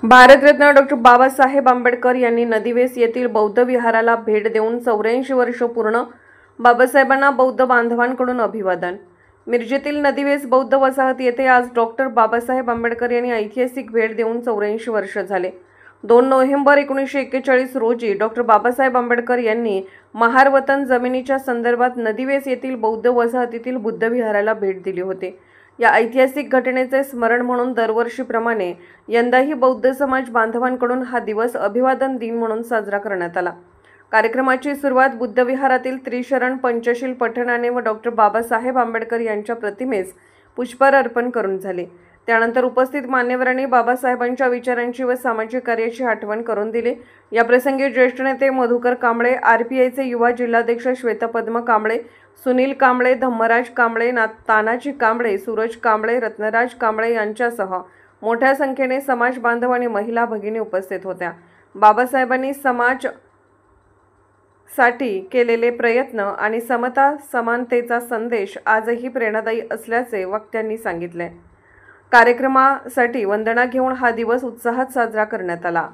भारतरत्न डॉ. बाबासाहेब आंबेडकर यांनी नदीवेस येथील बौद्ध विहाराला भेट देऊन 84 वर्ष पूर्ण. बाबासाहेबांना बौद्ध बांधवांकडून अभिवादन. मिरजेतील नदीवेस बौद्ध वसाहत येथे आज डॉ. बाबासाहेब आंबेडकर यांनी ऐतिहासिक भेट देऊन 84 वर्ष झाले. 2 नोव्हेंबर 1941 रोजी डॉ. बाबासाहेब आंबेडकर यांनी महार वतन जमिनीच्या संदर्भात नदीवेस येथील बौद्ध वसाहतीतील बुद्ध विहाराला भेट दिली होती. या ऐतिहासिक घटनेचे स्मरण म्हणून दरवर्षीप्रमाणे यंदाही बौद्ध समाज बांधवांकडून हा दिवस अभिवादन दिन म्हणून साजरा करण्यात आला. कार्यक्रमाची सुरुवात बुद्ध विहारातील त्रिशरण पंचशील पठणाने व डॉ. बाबासाहेब आंबेडकर यांच्या प्रतिमेस पुष्पहार अर्पण करून झाली. त्यानंतर उपस्थित मान्यवरांनी बाबासाहेबांच्या विचारांची व सामाजिक कार्याची आठवण करून दिली. या प्रसंगी ज्येष्ठ नेते मधुकर कांबळे, RPIचे युवा जिल्हाध्यक्ष श्वेतपद्म कांबळे, सुनील कांबळे, धम्मराज कांबळे, तानाजी कांबळे, सूरज कांबळे, रत्नराज कांबळे यांच्यासह मोठ्या संख्येने समाज बांधव आणि महिला भगिनी उपस्थित होत्या. बाबासाहेबांनी समाजासाठी केलेले प्रयत्न आणि समता समानतेचा संदेश आजही प्रेरणादायी असल्याचे वक्त्यांनी सांगितले. कार्यक्रमासाठी वंदना घेऊन हा दिवस उत्साहात साजरा करण्यात आला.